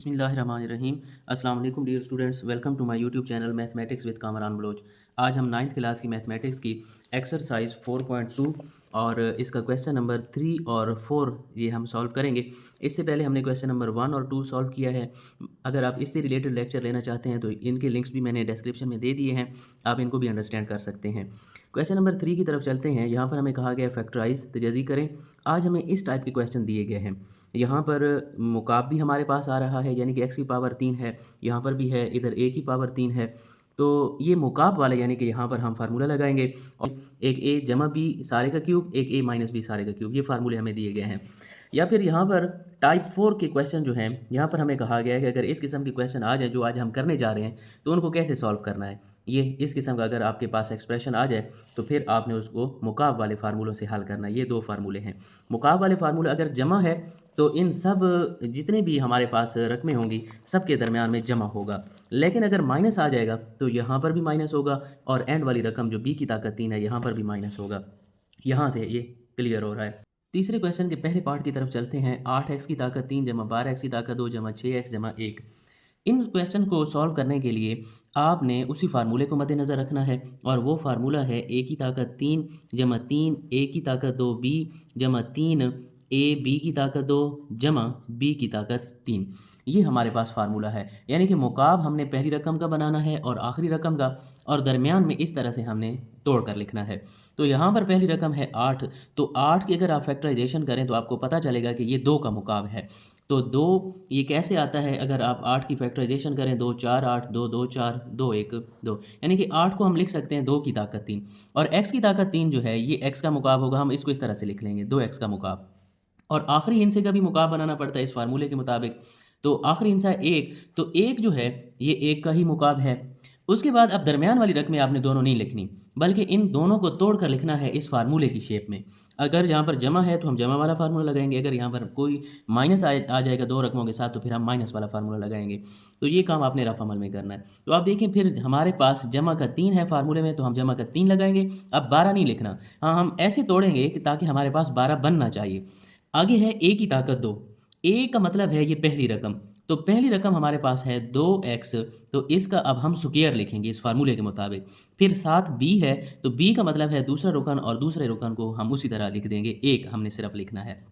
बिस्मिल्लाहिर्रहमानिर्रहीम। अस्सलाम वालेकुम dear students, welcome to my YouTube channel mathematics with Kamran Baloch. आज हम 9th क्लास की मैथमेटिक्स की एक्सरसाइज 4.2 और इसका क्वेश्चन नंबर 3 और 4 ये हम सॉल्व करेंगे। इससे पहले हमने क्वेश्चन नंबर 1 और 2 सॉल्व किया है। अगर आप इससे रिलेटेड लेक्चर लेना चाहते हैं तो इनके लिंक्स भी मैंने डिस्क्रिप्शन में दे दिए हैं, आप इनको भी अंडरस्टैंड कर सकते हैं। क्वेश्चन नंबर 3 की तरफ चलते हैं। यहाँ पर हमें कहा गया फैक्टराइज तजज़ी करें। आज हमें इस टाइप के क्वेश्चन दिए गए हैं। यहाँ पर मुकाब भी हमारे पास आ रहा है, यानी कि x की पावर 3 है, यहाँ पर भी है, इधर a की पावर 3 है। तो ये मुकाब वाले यानी कि यहाँ पर हम फार्मूला लगाएंगे और एक a जमा b सारे का क्यूब, एक a माइनस b सारे का क्यूब, ये फार्मूले हमें दिए गए हैं। या फिर यहाँ पर टाइप 4 के क्वेश्चन जो हैं, यहाँ पर हमें कहा गया है कि अगर इस किस्म के क्वेश्चन आ जाए जो आज हम करने जा रहे हैं तो उनको कैसे सॉल्व करना है। ये इस किस्म का अगर आपके पास एक्सप्रेशन आ जाए तो फिर आपने उसको मुकाब वाले फार्मूलों से हल करना है। ये दो फार्मूले हैं। मुकाब वाले फार्मूले अगर जमा है तो इन सब जितने भी हमारे पास रकमें होंगी सब के दरमियान में जमा होगा, लेकिन अगर माइनस आ जाएगा तो यहाँ पर भी माइनस होगा और एंड वाली रकम जो b की ताकत 3 है यहाँ पर भी माइनस होगा। यहाँ से ये क्लियर हो रहा है। तीसरे क्वेश्चन के पहले पार्ट की तरफ चलते हैं। 8x की ताकत 3 जमा 12x की ताकत 2 जमा 6x जमा 1। इन क्वेश्चन को सॉल्व करने के लिए आपने उसी फार्मूले को मद्देनज़र रखना है और वो फार्मूला है a की ताकत 3 जमा 3 a की ताकत 2 b जमा 3 a b की ताकत 2 जमा b की ताकत 3। ये हमारे पास फार्मूला है, यानी कि मुकाब हमने पहली रकम का बनाना है और आखिरी रकम का, और दरमियान में इस तरह से हमने तोड़ कर लिखना है। तो यहाँ पर पहली रकम है 8, तो 8 की अगर आप फैक्टराइजेशन करें तो आपको पता चलेगा कि ये 2 का मुकाब है। तो 2 ये कैसे आता है, अगर आप 8 की फैक्टराइजेशन करें 2 4 8 2 2 4 2 1 2, यानी कि 8 को हम लिख सकते हैं 2 की ताकत 3 और x की ताकत 3 जो है ये x का मुकाब होगा। हम इसको इस तरह से लिख लेंगे 2x का मुकाब, और आखिरी हिस्से का भी मुकाब बनाना पड़ता है इस फार्मूले के मुताबिक। तो आखिरी हिस्सा 1, तो 1 जो है ये 1 का ही मुकाब है। उसके बाद अब दरमियान वाली रकमें आपने दोनों नहीं लिखनी, बल्कि इन दोनों को तोड़ कर लिखना है इस फार्मूले की शेप में। अगर यहाँ पर जमा है तो हम जमा वाला फार्मूला लगाएंगे, अगर यहाँ पर कोई माइनस आ जाएगा दो रकमों के साथ तो फिर हम माइनस वाला फार्मूला लगाएंगे। तो ये काम आपने रफ अमल में करना है। तो आप देखें फिर हमारे पास जमा का 3 है फार्मूले में, तो हम जमा का 3 लगाएंगे। अब 12 नहीं लिखना, हाँ हम ऐसे तोड़ेंगे कि ताकि हमारे पास 12 बनना चाहिए। आगे है a की ताकत 2। a का मतलब है ये पहली रकम, तो पहली रकम हमारे पास है 2x, तो इसका अब हम स्क्वायर लिखेंगे इस फार्मूले के मुताबिक। फिर साथ b है, तो b का मतलब है दूसरा रुकन, और दूसरे रुकन को हम उसी तरह लिख देंगे, एक हमने सिर्फ लिखना है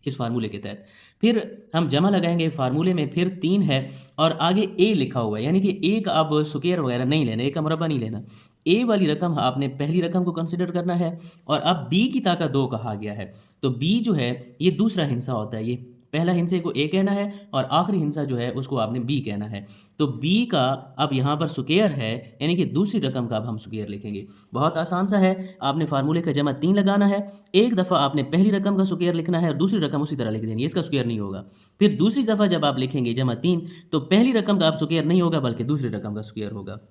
इस फार्मूले के तहत। फिर हम जमा लगाएंगे फार्मूले में, फिर 3 है और आगे a लिखा हुआ है, यानी कि a का अब स्क्वायर वगैरह नहीं लेना, a का मुरब्बा नहीं लेना। a वाली रकम आपने पहली रकम को कंसिडर करना है, और अब b की ताकत 2 कहा गया है, तो b जो है ये दूसरा हिस्सा होता है। ये पहला हिस्से को a कहना है और आखिरी हिस्सा जो है उसको आपने b कहना है। तो b का अब यहाँ पर स्क्वायर है, यानी कि दूसरी रकम का अब हम स्क्वायर लिखेंगे। बहुत आसान सा है, आपने फार्मूले का जमा 3 लगाना है, एक दफ़ा आपने पहली रकम का स्क्वायर लिखना है और दूसरी रकम उसी तरह लिख देनी है, इसका स्क्वायर नहीं होगा। फिर दूसरी दफ़ा जब आप लिखेंगे जमा 3, तो पहली रकम का अब स्क्वायर नहीं होगा बल्कि दूसरी रकम का स्क्वायर होगा।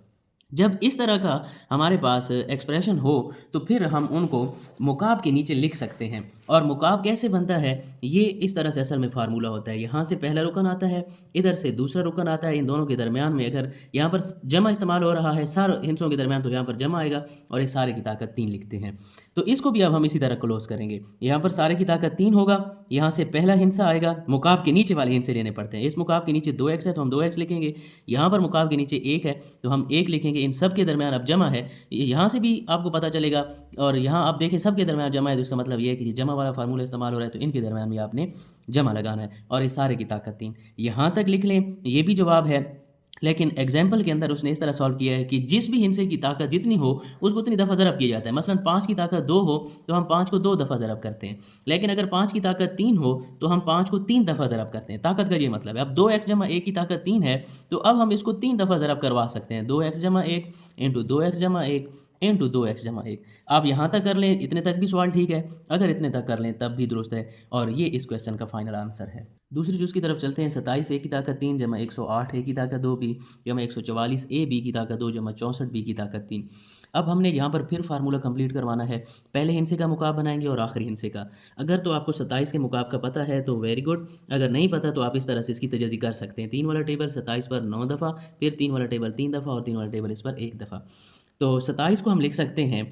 जब इस तरह का हमारे पास एक्सप्रेशन हो तो फिर हम उनको मुकाब के नीचे लिख सकते हैं। और मुकाब कैसे बनता है, ये इस तरह से असल में फार्मूला होता है। यहाँ से पहला रुकन आता है, इधर से दूसरा रुकन आता है, इन दोनों के दरमियान में अगर यहाँ पर जमा इस्तेमाल हो रहा है सारे हिस्सों के दरमियान, तो यहाँ पर जमा आएगा और इस सारे की ताकत 3 लिखते हैं। तो इसको भी अब हम इसी तरह क्लोज करेंगे। यहाँ पर सारे की ताकत 3 होगा, यहाँ से पहला हिस्सा आएगा, मुकाब के नीचे वाले हिस्से लेने पड़ते हैं। इस मुकाब के नीचे 2x है तो हम 2x लिखेंगे, यहाँ पर मुकाब के नीचे 1 है तो हम 1 लिखेंगे। इन सब के दरमियान अब जमा है, यहाँ से भी आपको पता चलेगा, और यहाँ आप देखें सब के दरमियान जमा है, तो इसका मतलब ये है कि जमा वाला फार्मूला इस्तेमाल हो रहा है, तो इनके दरमियान भी आपने जमा लगाना है। और इस सारे की ताकत 3 यहाँ तक लिख लें, ये भी जवाब है। लेकिन एग्जाम्पल के अंदर उसने इस तरह सॉल्व किया है कि जिस भी हिस्से की ताकत जितनी हो उसको उतनी दफ़ा ज़रब किया जाता है। मसलन 5 की ताकत 2 हो तो हम 5 को 2 दफ़ा ज़रब करते हैं, लेकिन अगर 5 की ताकत 3 हो तो हम 5 को 3 दफ़ा ज़रब करते हैं। ताकत का ये मतलब है। अब 2x जमा 1 की ताकत 3 है, तो अब हम इसको 3 दफ़ा ज़रब करवा सकते हैं। 2x जमा 1 इंटू 2x जमा 1 इंटू 2x जमा 1। आप यहाँ तक कर लें, इतने तक भी सवाल ठीक है, अगर इतने तक कर लें तब भी दुरुस्त है, और ये इस क्वेश्चन का फाइनल आंसर है। दूसरी चूज़ की तरफ चलते हैं। 27 a की ताकत 3 जमा 108 a की ताकत 2 b जमा 144 a b की ताकत 2 जमा 64 b की ताकत 3। अब हमने यहाँ पर फिर फार्मूला कंप्लीट करवाना है। पहले हिस्से का मुकाब बनाएंगे और आखिरी हिस्से का। अगर तो आपको 27 के मुकाब का पता है तो वेरी गुड, अगर नहीं पता तो आप इस तरह से इसकी तजज़ी कर सकते हैं। 3 वाला टेबल 27 पर 9 दफ़ा, फिर 3 वाला टेबल 3 दफ़ा और 3 वाला टेबल इस पर 1 दफ़ा। तो 27 को हम लिख सकते हैं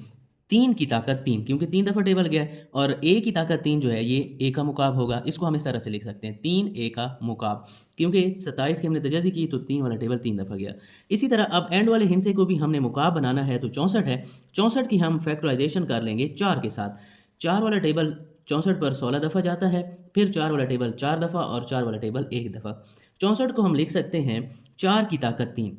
3 की ताकत 3, क्योंकि 3 दफ़ा टेबल गया है, और a की ताकत 3 जो है ये a का मुकाब होगा। इसको हम इस तरह से लिख सकते हैं 3a का मुकाब, क्योंकि 27 की हमने तजाज़ी की तो 3 वाला टेबल 3 दफ़ा गया। इसी तरह अब एंड वाले हिस्से को भी हमने मुकाब बनाना है, तो 64 है, 64 की हम फैक्टराइजेशन कर लेंगे 4 के साथ। 4 वाला टेबल 64 पर 16 दफ़ा जाता है, फिर 4 वाला टेबल 4 दफ़ा और 4 वाला टेबल 1 दफ़ा। 64 को हम लिख सकते हैं 4 की ताकत 3।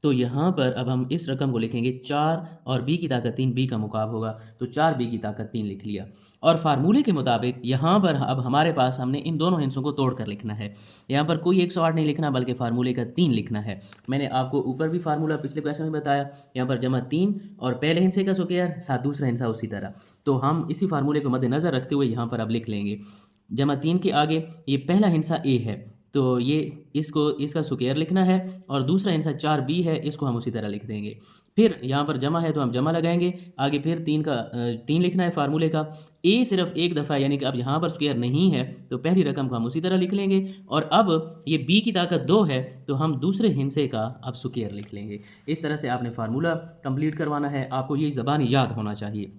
तो यहाँ पर अब हम इस रकम को लिखेंगे 4 और b की ताकत 3, b का मुकाब होगा, तो 4b की ताकत 3 लिख लिया। और फार्मूले के मुताबिक यहाँ पर अब हमारे पास हमने इन दोनों हिस्सों को तोड़ कर लिखना है। यहाँ पर कोई 108 नहीं लिखना, बल्कि फार्मूले का 3 लिखना है। मैंने आपको ऊपर भी फार्मूला पिछले क्वेश्चन में बताया, यहाँ पर जमा 3 और पहले हिस्से का स्क्वायर साथ दूसरा हिस्सा उसी तरह। तो हम इसी फार्मूले को मद्देनज़र रखते हुए यहाँ पर अब लिख लेंगे। जमा 3 के आगे ये पहला हिस्सा a है, तो ये इसका स्क्वायर लिखना है, और दूसरा हिस्सा 4b है, इसको हम उसी तरह लिख देंगे। फिर यहाँ पर जमा है तो हम जमा लगाएंगे, आगे फिर 3 लिखना है फार्मूले का। a सिर्फ एक दफ़ा, यानी कि अब यहाँ पर स्क्वायर नहीं है तो पहली रकम को हम उसी तरह लिख लेंगे, और अब ये b की ताकत 2 है तो हम दूसरे हिस्से का अब स्क्वायर लिख लेंगे। इस तरह से आपने फार्मूला कंप्लीट करवाना है, आपको ये ज़बानी याद होना चाहिए।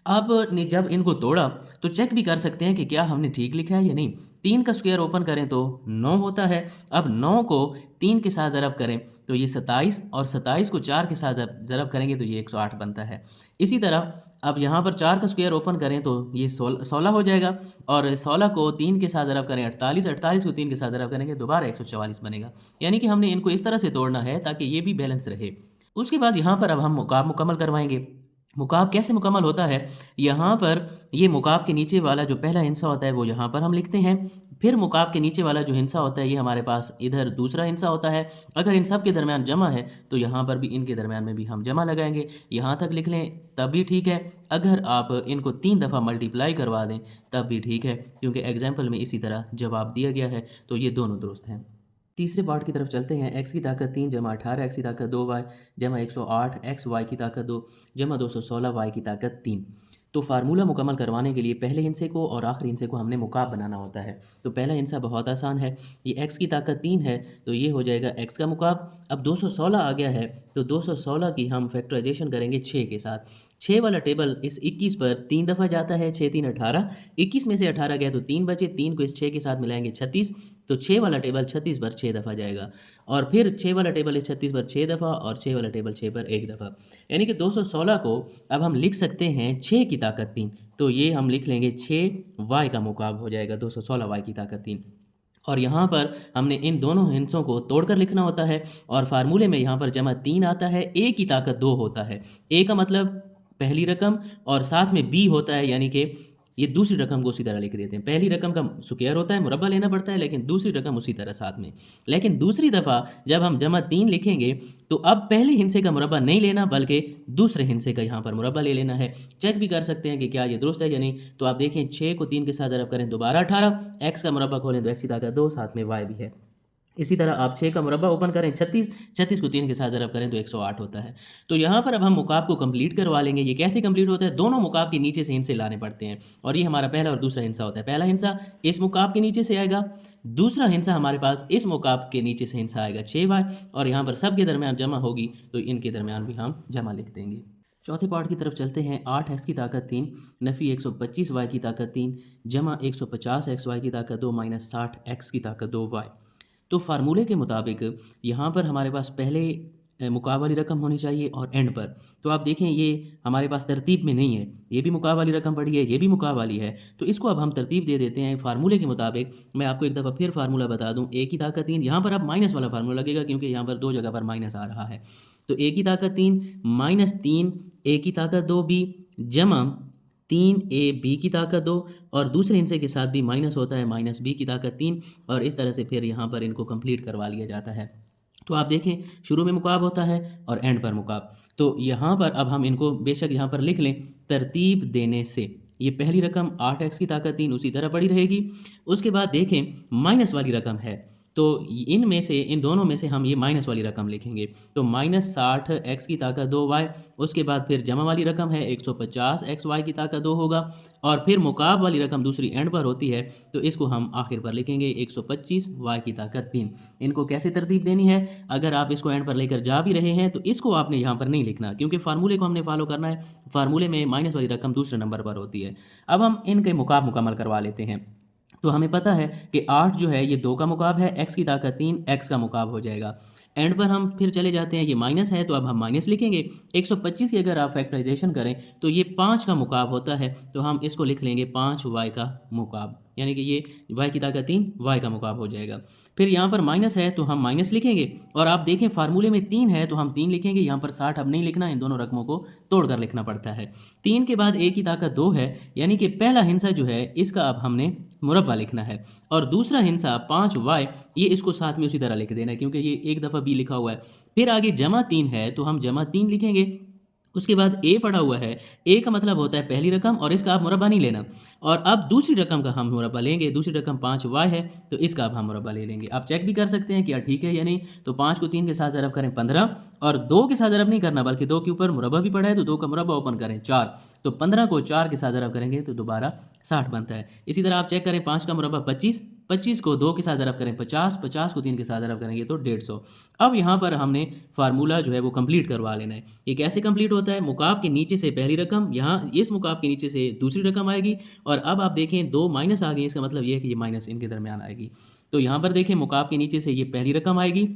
आपने जब इनको तोड़ा तो चेक भी कर सकते हैं कि क्या हमने ठीक लिखा है या नहीं। 3 का स्क्वायर ओपन करें तो 9 होता है। अब 9 को 3 के साथ ज़रब करें तो ये 27, और 27 को 4 के साथ ज़रब करेंगे तो ये 108 बनता है। इसी तरह अब यहाँ पर 4 का स्क्वायर ओपन करें तो ये 16 हो जाएगा, और 16 को 3 के साथ ज़रब करें 48, 48 को 3 के साथ ज़रब करेंगे दोबारा 144 बनेगा। यानी कि हमने इनको इस तरह से तोड़ना है ताकि ये भी बैलेंस रहे। उसके बाद यहाँ पर अब हम मुकाब मुकम्मल करवाएंगे। मुकाब कैसे मुकम्मल होता है, यहाँ पर ये मुकाब के नीचे वाला जो पहला हिस्सा होता है वो यहाँ पर हम लिखते हैं। फिर मुकाब के नीचे वाला जो हिस्सा होता है ये हमारे पास इधर दूसरा हिस्सा होता है। अगर इन सब के दरमियान जमा है तो यहाँ पर भी इनके दरमियान में भी हम जमा लगाएंगे। यहाँ तक लिख लें तब भी ठीक है, अगर आप इनको 3 दफ़ा मल्टीप्लाई करवा दें तब भी ठीक है, क्योंकि एग्जाम्पल में इसी तरह जवाब दिया गया है, तो ये दोनों दुरुस्त हैं। तीसरे पार्ट की तरफ चलते हैं। x की ताकत 3 जमा 18 x की ताकत 2y जमा 108 x y की ताकत 2 जमा 216 y की ताकत 3। तो फार्मूला मुकम्मल करवाने के लिए पहले हिस्से को और आखिरी हिस्से को हमने मुकाब बनाना होता है। तो पहला हिस्सा बहुत आसान है, ये x की ताकत 3 है तो ये हो जाएगा x का मुकाब। अब 216 आ गया है तो 216 की हम फैक्टराइजेशन करेंगे 6 के साथ। 6 वाला टेबल इस 21 पर 3 दफ़ा जाता है, 6 3 18, 21 में से 18 गया तो 3 बचे, 3 को इस 6 के साथ मिलाएंगे 36, तो 6 वाला टेबल 36 पर 6 दफ़ा जाएगा, और फिर 6 वाला टेबल इस 36 पर 6 दफ़ा, और 6 वाला टेबल 6 पर 1 दफ़ा। यानी कि 216 को अब हम लिख सकते हैं 6 की ताकत 3, तो ये हम लिख लेंगे 6 वाई का मुकाब हो जाएगा 216 वाई की ताकत 3। और यहाँ पर हमने इन दोनों हिस्सों को तोड़कर लिखना होता है, और फार्मूले में यहाँ पर जमा 3 आता है, a की ताकत 2 होता है। a का मतलब पहली रकम, और साथ में b होता है, यानी कि ये दूसरी रकम को उसी तरह लिख देते हैं। पहली रकम का स्क्वायर होता है, मुरब्बा लेना पड़ता है, लेकिन दूसरी रकम उसी तरह साथ में। लेकिन दूसरी दफ़ा जब हम जमा 3 लिखेंगे तो अब पहले हिस्से का मुरब्बा नहीं लेना, बल्कि दूसरे हिस्से का यहाँ पर मुरब्बा ले लेना है। चेक भी कर सकते हैं कि क्या ये दुरुस्त है या नहीं। तो आप देखें 6 को 3 के साथ ज़रब करें दोबारा 18, x का मुरब्बा खोलें तो x की ताकत 2, साथ में y भी है। इसी तरह आप 6 का मुरब्बा ओपन करें 36, 36 को 3 के साथ ज़रब करें तो 108 होता है। तो यहाँ पर अब हम मुकाब को कंप्लीट करवा लेंगे। ये कैसे कंप्लीट होता है, दोनों मुकाब के नीचे से हिस्से लाने पड़ते हैं, और ये हमारा पहला और दूसरा हिस्सा होता है। पहला हिस्सा इस मुकाब के नीचे से आएगा, दूसरा हिस्सा हमारे पास इस मुकाब के नीचे से हिस्सा आएगा 6y, और यहाँ पर सब के दरमियान जमा होगी तो इनके दरमियान भी हम जमा लिख देंगे। चौथे पार्ट की तरफ चलते हैं। 8x की ताकत 3 नफ़ी 125y की ताकत 3 जमा 150xy की ताकत 2 माइनस 60x की ताकत 2y। तो फार्मूले के मुताबिक यहाँ पर हमारे पास पहले मुकाब वाली रकम होनी चाहिए और एंड पर। तो आप देखें ये हमारे पास तरतीब में नहीं है, ये भी मुकाब वाली रकम पड़ी है, ये भी मुकाब वाली है, तो इसको अब हम तरतीब दे देते हैं फार्मूले के मुताबिक। मैं आपको एक दफ़ा फिर फार्मूला बता दूं, a की ताकत 3, यहाँ पर अब माइनस वाला फार्मूला लगेगा क्योंकि यहाँ पर 2 जगह पर माइनस आ रहा है। तो a की ताकत 3 माइनस 3 a की ताकत 2b जमा 3a b की ताकत 2, और दूसरे हिस्से के साथ भी माइनस होता है, माइनस b की ताकत 3, और इस तरह से फिर यहाँ पर इनको कंप्लीट करवा लिया जाता है। तो आप देखें शुरू में मुकाब होता है और एंड पर मुकाब। तो यहाँ पर अब हम इनको बेशक यहाँ पर लिख लें तरतीब देने से। ये पहली रकम 8x की ताकत 3 उसी तरह पड़ी रहेगी। उसके बाद देखें माइनस वाली रकम है, तो इनमें से इन दोनों में से हम ये माइनस वाली रकम लिखेंगे। तो -60 x की ताकत 2y, उसके बाद फिर जमा वाली रकम है 150 x y की ताकत 2 होगा, और फिर मुकाब वाली रकम दूसरी एंड पर होती है, तो इसको हम आखिर पर लिखेंगे 125 y की ताकत 3। इनको कैसे तरतीब देनी है, अगर आप इसको एंड पर लेकर जा भी रहे हैं तो इसको आपने यहाँ पर नहीं लिखना, क्योंकि फार्मूले को हमने फॉलो करना है। फार्मूले में माइनस वाली रकम दूसरे नंबर पर होती है। अब हम इनके मुकाब मुकम्मल करवा लेते हैं। तो हमें पता है कि 8 जो है ये 2 का मुकाब है, x की ताकत 3 x का मुकाब हो जाएगा। एंड पर हम फिर चले जाते हैं, ये माइनस है तो अब हम माइनस लिखेंगे। 125 की अगर आप फैक्टराइजेशन करें तो ये 5 का मुकाब होता है, तो हम इसको लिख लेंगे 5y का मुकाब, यानी कि ये y की ताकत 3 y का मुकाब हो जाएगा। फिर यहाँ पर माइनस है तो हम माइनस लिखेंगे, और आप देखें फार्मूले में 3 है तो हम 3 लिखेंगे। यहाँ पर 60 अब नहीं लिखना, इन दोनों रकमों को तोड़कर लिखना पड़ता है। 3 के बाद a की ताकत 2 है, यानी कि पहला हिस्सा जो है इसका अब हमने मुरब्बा लिखना है, और दूसरा हिस्सा 5y, ये इसको साथ में उसी तरह लिख देना है क्योंकि ये एक दफ़ा b लिखा हुआ है। फिर आगे जमा 3 है तो हम जमा 3 लिखेंगे। उसके बाद a पड़ा हुआ है, a का मतलब होता है पहली रकम, और इसका आप मुरब्बा नहीं लेना। और अब दूसरी रकम का हम मुरब्बा लेंगे। दूसरी रकम 5y है तो इसका अब हम मुरब्बा ले लेंगे। आप चेक भी कर सकते हैं क्या ठीक है या नहीं। तो 5 को 3 के साथ ज़रब करें 15, और 2 के साथ ज़रब नहीं करना बल्कि 2 के ऊपर मुरब्बा भी पड़ा है तो 2 का मुरब्बा ओपन करें 4। तो 15 को 4 के साथ ज़रब करेंगे तो दोबारा 60 बनता है। इसी तरह आप चेक करें, 5 का मुरब्बा 25, 25 को 2 के साथ ज़रब करें 50, 50 को 3 के साथ ज़रब करेंगे तो 150। अब यहाँ पर हमने फार्मूला जो है वो कंप्लीट करवा लेना है। ये कैसे कंप्लीट होता है, मुकाब के नीचे से पहली रकम, यहाँ इस मुकाब के नीचे से दूसरी रकम आएगी, और अब आप देखें 2 माइनस आ गई, इसका मतलब ये है कि ये माइनस इनके दरमियान आएगी। तो यहाँ पर देखें मुकाब के नीचे से ये पहली रकम आएगी,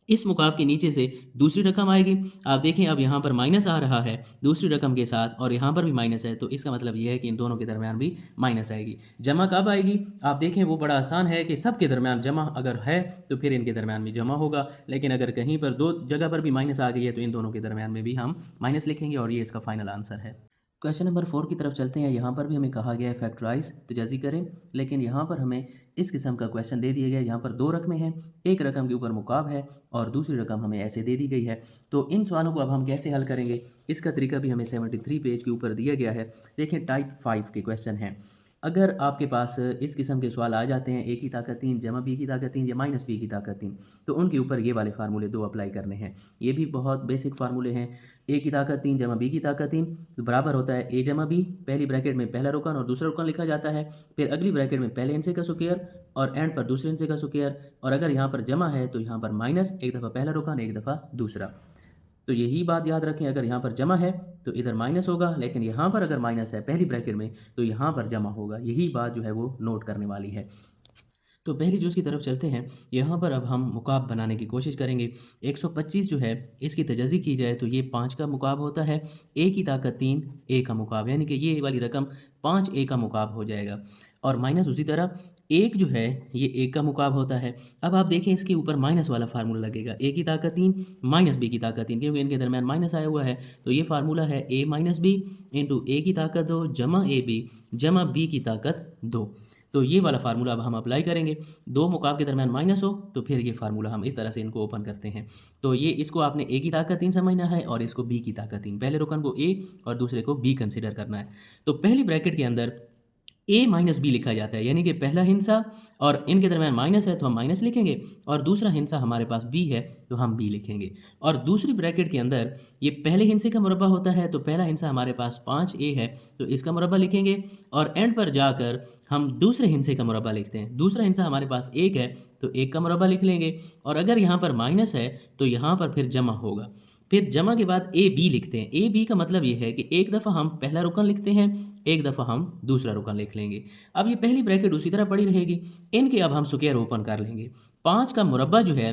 इस मुकाब के नीचे से दूसरी रकम आएगी। आप देखें अब यहाँ पर माइनस आ रहा है दूसरी रकम के साथ, और यहाँ पर भी माइनस है, तो इसका मतलब ये है कि इन दोनों के दरमियान भी माइनस आएगी। जमा कब आएगी, आप देखें वो बड़ा आसान है कि सब के दरमियान जमा अगर है तो फिर इनके दरमियान भी जमा होगा, लेकिन अगर कहीं पर 2 जगह पर भी माइनस आ गई है तो इन दोनों के दरमियान में भी हम माइनस लिखेंगे, और ये इसका फाइनल आंसर है। क्वेश्चन नंबर 4 की तरफ चलते हैं। यहाँ पर भी हमें कहा गया है फैक्टराइज तजाज़ी करें, लेकिन यहाँ पर हमें इस किस्म का क्वेश्चन दे दिया गया है। यहाँ पर 2 रकमें हैं, एक रकम के ऊपर मुकाब है और दूसरी रकम हमें ऐसे दे दी गई है। तो इन सवालों को अब हम कैसे हल करेंगे, इसका तरीका भी हमें 73 पेज के ऊपर दिया गया है। देखें टाइप 5 के क्वेश्चन हैं। अगर आपके पास इस किस्म के सवाल आ जाते हैं, a की ताकत 3 जमा b की ताकत 3 या माइनस b की ताकत 3, तो उनके ऊपर ये वाले फार्मूले 2 अप्लाई करने हैं। ये भी बहुत बेसिक फार्मूले हैं। a की ताकत 3 जमा b की ताकत 3 तो बराबर होता है a जमा b, पहली ब्रैकेट में पहला रुकन और दूसरा रुकन लिखा जाता है, फिर अगली ब्रैकेट में पहले हिस्से का स्क्वायर और एंड पर दूसरे हिस्से का स्क्वायर, और अगर यहाँ पर जमा है तो यहाँ पर माइनस, एक दफ़ा पहला रुकन एक दफ़ा दूसरा। तो यही बात याद रखें, अगर यहाँ पर जमा है तो इधर माइनस होगा, लेकिन यहाँ पर अगर माइनस है पहली ब्रैकेट में तो यहाँ पर जमा होगा। यही बात जो है वो नोट करने वाली है। तो पहली जूज़ की तरफ चलते हैं। यहाँ पर अब हम मुकाब बनाने की कोशिश करेंगे। 125 जो है इसकी तजाज़ी की जाए तो ये 5 का मुकाब होता है, a की ताकत 3 a का मुकाब, यानी कि ये वाली रकम 5a का मुकाब हो जाएगा। और माइनस उसी तरह 1 जो है ये 1 का मुकाब होता है। अब आप देखें इसके ऊपर माइनस वाला फार्मूला लगेगा, a की ताकत 3 माइनस b की ताकत 3, क्योंकि इनके दरमियान माइनस आया हुआ है। तो ये फार्मूला है a minus B into a की ताकत 2 जमा ए बी जमा b की ताकत 2। तो ये वाला फार्मूला अब हम अप्लाई करेंगे। 2 मुकाब के दरमियान माइनस हो तो फिर ये फार्मूला हम इस तरह से इनको ओपन करते हैं। तो ये इसको आपने a की ताकत 3 समझना है और इसको b की ताकत 3, पहले रुकन को a और दूसरे को b कंसिडर करना है। तो पहली ब्रैकेट के अंदर a माइनस बी लिखा जाता है, यानी कि पहला हिस्सा और इनके दरमियान माइनस है तो हम माइनस लिखेंगे, और दूसरा हिस्सा हमारे पास b है तो हम b लिखेंगे। और दूसरी ब्रैकेट के अंदर ये पहले हिस्से का मुरब्बा होता है, तो पहला हिस्सा हमारे पास 5a है तो इसका मुरब्बा लिखेंगे, और एंड पर जाकर हम दूसरे हिस्से का मुरब्बा लिखते हैं। दूसरा हिस्सा हमारे पास 1 है तो 1 का मुरब्बा लिख लेंगे, और अगर यहाँ पर माइनस है तो यहाँ पर फिर जमा होगा। फिर जमा के बाद ए बी लिखते हैं। ए बी का मतलब ये है कि एक दफ़ा हम पहला रुकन लिखते हैं, एक दफ़ा हम दूसरा रुकन लिख लेंगे। अब ये पहली ब्रैकेट उसी तरह पड़ी रहेगी। इनके अब हम स्क्वायर ओपन कर लेंगे। 5 का मुरब्बा जो है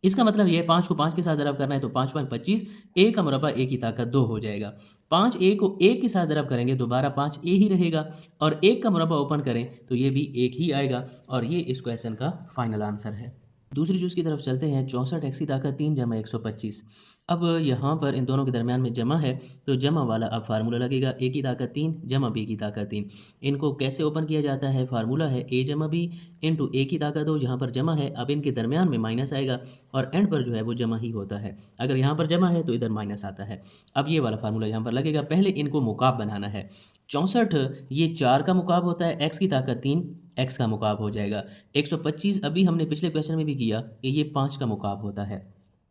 इसका मतलब ये है 5 को 5 के साथ ज़रब करना है तो 5 5 25, ए का मुरब्बा ए की ताकत 2 हो जाएगा। 5 ए को 1 के साथ ज़रब करेंगे दोबारा 5 ए ही रहेगा, और 1 का मुरब्बा ओपन करें तो ये भी 1 ही आएगा, और ये इस क्वेश्चन का फाइनल आंसर है। दूसरी चूज़ की तरफ चलते हैं। 64 एक्स की ताकत 3 जमा 125। अब यहाँ पर इन दोनों के दरमियान में जमा है तो जमा वाला अब फार्मूला लगेगा, a की ताकत 3 जमा b की ताकत 3। इनको कैसे ओपन किया जाता है, फार्मूला है a जमा b इंटू a की ताकत 2, जहाँ पर जमा है अब इनके दरमियान में माइनस आएगा और एंड पर जो है वो जमा ही होता है। अगर यहाँ पर जमा है तो इधर माइनस आता है। अब ये वाला फार्मूला यहाँ पर लगेगा। पहले इनको मुकाब बनाना है। 64 ये 4 का मुकाब होता है, x की ताकत 3 x का मुकाब हो जाएगा। 125 अभी हमने पिछले क्वेश्चन में भी किया कि ये 5 का मुकाब होता है।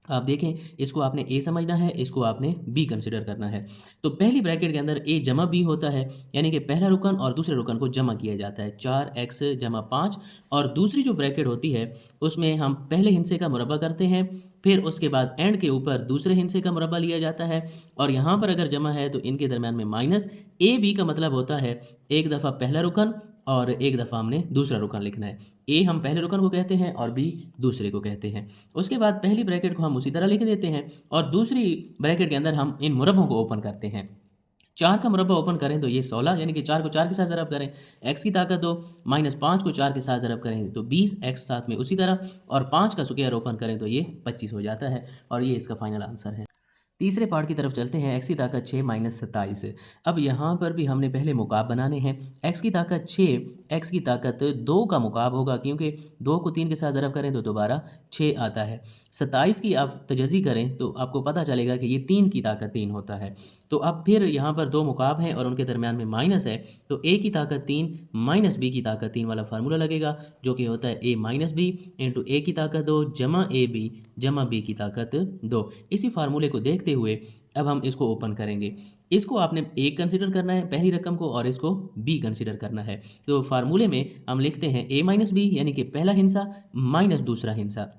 आप देखें, इसको आपने ए समझना है, इसको आपने बी कंसिडर करना है। तो पहली ब्रैकेट के अंदर ए जमा बी होता है, यानी कि पहला रुकन और दूसरे रुकन को जमा किया जाता है, 4x जमा 5। और दूसरी जो ब्रैकेट होती है उसमें हम पहले हिस्से का मुरब्बा करते हैं, फिर उसके बाद एंड के ऊपर दूसरे हिस्से का मुरब्बा लिया जाता है, और यहाँ पर अगर जमा है तो इनके दरमियान में माइनस। ए बी का मतलब होता है एक दफ़ा पहला रुकन और एक दफ़ा हमने दूसरा रुकन लिखना है। ए हम पहले रुकन को कहते हैं और बी दूसरे को कहते हैं। उसके बाद पहली ब्रैकेट को हम उसी तरह लिख देते हैं और दूसरी ब्रैकेट के अंदर हम इन मुरब्बों को ओपन करते हैं। 4 का मुरब्बा ओपन करें तो ये 16, यानी कि 4 को 4 के साथ ज़रब करें, x की ताकत 2, माइनस 5 को 4 के साथ ज़रब करें तो 20, x साथ में उसी तरह, और 5 का स्क्वायर ओपन करें तो ये 25 हो जाता है, और ये इसका फाइनल आंसर है। तीसरे पार्ट की तरफ चलते हैं, x की ताकत 6 माइनस 27। अब यहाँ पर भी हमने पहले मुकाब बनाने हैं। x की ताकत 6, x की ताकत 2 का मुकाब होगा, क्योंकि 2 को 3 के साथ ज़रब करें तो दोबारा 6 आता है। 27 की आप तजज़ी करें तो आपको पता चलेगा कि ये 3 की ताकत 3 होता है। तो अब फिर यहाँ पर 2 मुकाब हैं और उनके दरमियान में माइनस है, तो a की ताकत 3 माइनस b की ताकत 3 वाला फार्मूला लगेगा, जो कि होता है a minus B into a की ताकत 2 जमा ए बी जमा b की ताकत 2। इसी फार्मूले को देखते हुए अब हम इसको ओपन करेंगे। इसको आपने एक कंसिडर करना है पहली रकम को, और इसको बी कंसिडर करना है। तो फार्मूले में हम लिखते हैं a माइनस बी, यानी कि पहला हिस्सा माइनस दूसरा हिस्सा,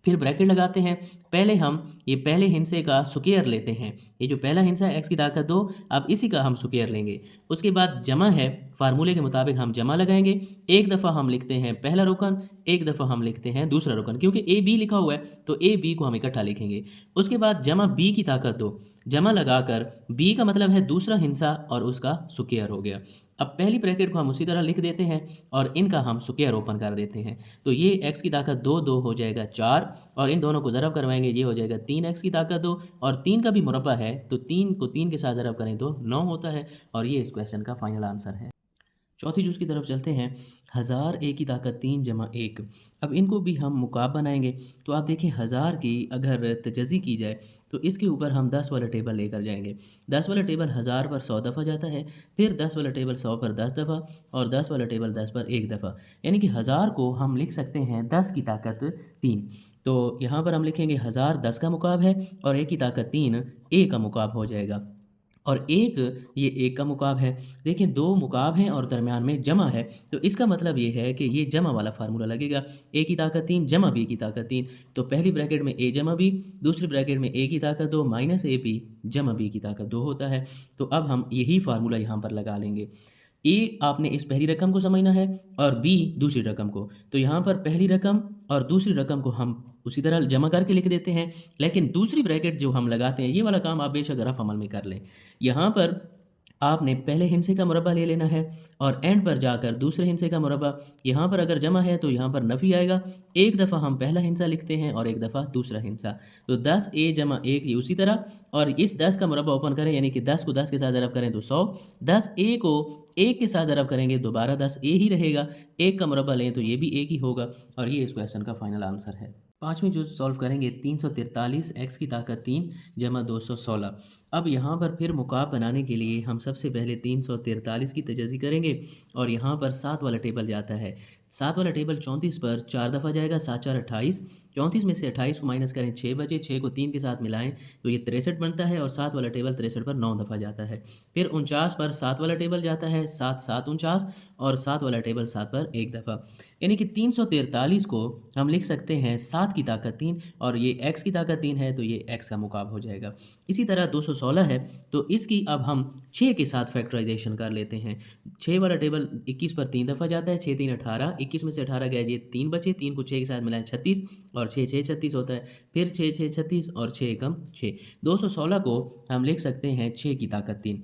फिर ब्रैकेट लगाते हैं। पहले हम ये पहले हिस्से का स्क्वायर लेते हैं, ये जो पहला हिस्सा है x की ताकत 2, अब इसी का हम स्क्वायर लेंगे। उसके बाद जमा है, फार्मूले के मुताबिक हम जमा लगाएंगे। एक दफ़ा हम लिखते हैं पहला रुकन, एक दफ़ा हम लिखते हैं दूसरा रुकन, क्योंकि ए बी लिखा हुआ है तो ए बी को हम इकट्ठा लिखेंगे। उसके बाद जमा b की ताकत 2, जमा लगाकर b का मतलब है दूसरा हिस्सा और उसका स्क्वायर हो गया। अब पहली ब्रैकेट को हम उसी तरह लिख देते हैं और इनका हम स्क्वायर ओपन कर देते हैं, तो ये x की ताकत 2 2 हो जाएगा 4, और इन दोनों को ज़रब करवाएंगे, ये हो जाएगा 3x की ताकत 2, और 3 का भी मुरब्बा है तो 3 को 3 के साथ ज़रब करें तो 9 होता है, और ये इस क्वेश्चन का फाइनल आंसर है। चौथी जूस की तरफ चलते हैं, 1000 a की ताकत 3 जमा 1। अब इनको भी हम मुकाब बनाएंगे। तो आप देखें, 1000 की अगर तजज़ी की जाए तो इसके ऊपर हम 10 वाला टेबल लेकर जाएंगे। 10 वाला टेबल 1000 पर 100 दफ़ा जाता है, फिर 10 वाला टेबल 100 पर 10 दफ़ा, और 10 वाला टेबल 10 पर 1 दफ़ा, यानी कि 1000 को हम लिख सकते हैं 10 की ताकत 3। तो यहाँ पर हम लिखेंगे 1000 10 का मुकाब है और a की ताकत 3 a का मुकाब हो जाएगा, और एक ये एक का मुकाब है। देखिए, 2 मुकाब हैं और दरमियान में जमा है, तो इसका मतलब ये है कि ये जमा वाला फार्मूला लगेगा, a की ताकत 3 जमा b की ताकत 3। तो पहली ब्रैकेट में a जमा b, दूसरी ब्रैकेट में a की ताकत 2 माइनस ए बी जमा b की ताकत 2 होता है। तो अब हम यही फार्मूला यहाँ पर लगा लेंगे। ए आपने इस पहली रकम को समझना है और बी दूसरी रकम को। तो यहाँ पर पहली रकम और दूसरी रकम को हम उसी तरह जमा करके लिख देते हैं, लेकिन दूसरी ब्रैकेट जो हम लगाते हैं, ये वाला काम आप बेशक रफ अमल में कर लें। यहाँ पर आपने पहले हिस्से का मुरब्बा ले लेना है और एंड पर जाकर दूसरे हिस्से का मुरब्बा। यहाँ पर अगर जमा है तो यहाँ पर नफ़ी आएगा, एक दफ़ा हम पहला हिस्सा लिखते हैं और एक दफ़ा दूसरा हिस्सा। तो 10 a जमा 1 ये उसी तरह, और इस 10 का मुरब्बा ओपन करें, यानी कि 10 को 10 के साथ ज़रब करें तो 100, 10 a को 1 के साथ ज़रब करेंगे दोबारा 10 a ही रहेगा, 1 का मुरब्बा लें तो ये भी 1 ही होगा, और ये इस क्वेश्चन का फाइनल आंसर है। पाँचवीं जो सॉल्व करेंगे, 343 x की ताकत 3 जमा 216। अब यहाँ पर फिर मुकाब बनाने के लिए हम सबसे पहले 343 की तजज़ी करेंगे, और यहाँ पर 7 वाला टेबल जाता है। 7 वाला टेबल 34 पर 4 दफ़ा जाएगा, 7 4 28, 34 में से 28 को माइनस करें 6 बचे, 6 को 3 के साथ मिलाएं तो ये 63 बनता है, और 7 वाला टेबल 63 पर 9 दफ़ा जाता है। फिर 49 पर 7 वाला टेबल जाता है, 7 7 49, और 7 वाला टेबल 7 पर 1 दफ़ा, यानी कि 343 को हम लिख सकते हैं 7 की ताकत 3, और ये x की ताकत 3 है तो ये x का मुकाब हो जाएगा। इसी तरह 216 है तो इसकी अब हम 6 के साथ फैक्टराइजेशन कर लेते हैं। 6 वाला टेबल 21 पर 3 दफ़ा जाता है, 6 3 18, 21 में से 18 गया, ये 3 बचे, 3 को 6 के साथ मिलाएं 36, और 6 6 36 होता है, फिर 6 6 36 और 6 एकम 6। 216 को हम लिख सकते हैं 6 की ताकत 3।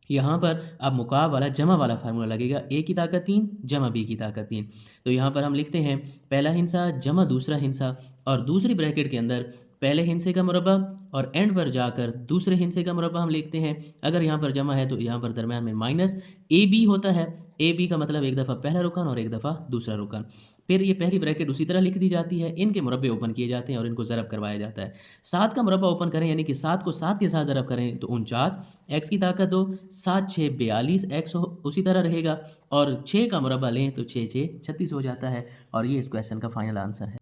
यहाँ पर अब मुकाब वाला जमा वाला फार्मूला लगेगा, a की ताकत 3 जमा b की ताकत 3। तो यहाँ पर हम लिखते हैं पहला हिस्सा जमा दूसरा हिस्सा, और दूसरी ब्रैकेट के अंदर पहले हिस्से का मुरब्बा और एंड पर जाकर दूसरे हिस्से का मुरब्बा हम लिखते हैं। अगर यहाँ पर जमा है तो यहाँ पर दरम्यान में माइनस ए बी होता है। ए बी का मतलब एक दफ़ा पहला रुकन और एक दफ़ा दूसरा रुकन। फिर ये पहली ब्रैकेट उसी तरह लिख दी जाती है, इनके मुरब्बे ओपन किए जाते हैं और इनको ज़रब करवाया जाता है। 7 का मुरब्बा ओपन करें यानी कि 7 को 7 के साथ ज़रब करें तो 49, एक्स की ताकत दो, 7 6 42, एक्स उसी तरह रहेगा और 6 का मुरब्बा लें तो 6 6 36 हो जाता है और ये इस क्वेश्चन का फाइनल आंसर है।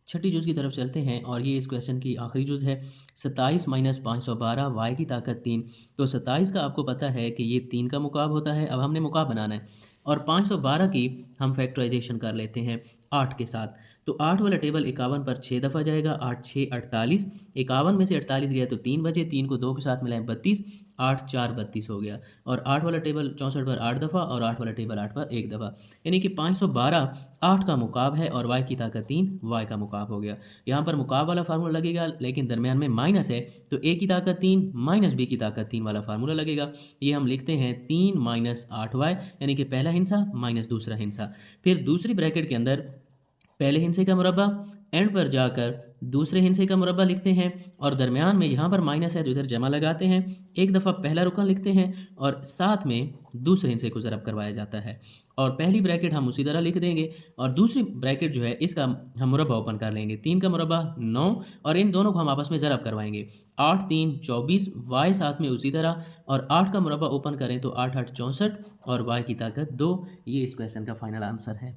छठी जुज़ की तरफ चलते हैं और ये इस क्वेश्चन की आखिरी जुज़ है। 27 माइनस 512 वाई की ताकत 3। तो 27 का आपको पता है कि ये 3 का मुकाब होता है। अब हमने मुकाब बनाना है और 512 की हम फैक्टराइजेशन कर लेते हैं 8 के साथ। तो 8 वाला टेबल 51 पर 6 दफ़ा जाएगा, 8 6 48, 51 में से 48 गया तो 3 बचे, 3 को 2 के साथ मिलाएं 32, 8 4 32 हो गया। और 8 वाला टेबल 64 पर 8 दफ़ा और 8 वाला टेबल 8 पर 1 दफ़ा, यानी कि 512 8 का मुकाब है और वाई की ताकत 3 वाई का मुकाब हो गया। यहाँ पर मुकाब वाला फार्मूला लगेगा लेकिन दरमियान में माइनस है तो ए की ताकत 3 माइनस बी की ताकत 3 वाला फार्मूला लगेगा। ये हम लिखते हैं 3 माइनस 8 वाई, यानी कि पहला हिस्सा माइनस दूसरा हिस्सा। फिर दूसरी ब्रैकेट के अंदर पहले हिस्से का मुरब्बा, एंड पर जाकर दूसरे हिस्से का मुरब्बा लिखते हैं और दरमियान में यहाँ पर माइनस है तो इधर जमा लगाते हैं। एक दफ़ा पहला रुकन लिखते हैं और साथ में दूसरे हिस्से को ज़रब करवाया जाता है और पहली ब्रैकेट हम उसी तरह लिख देंगे और दूसरी ब्रैकेट जो है इसका हम मुरब्बा ओपन कर लेंगे। 3 का मुरब्बा 9 और इन दोनों को हम आपस में ज़रब करवाएंगे। 8 3 24, वाई साथ में उसी तरह और 8 का मुरब्बा ओपन करें तो 8 8 64 और वाई की ताकत 2। ये इस क्वेश्चन का फाइनल आंसर है।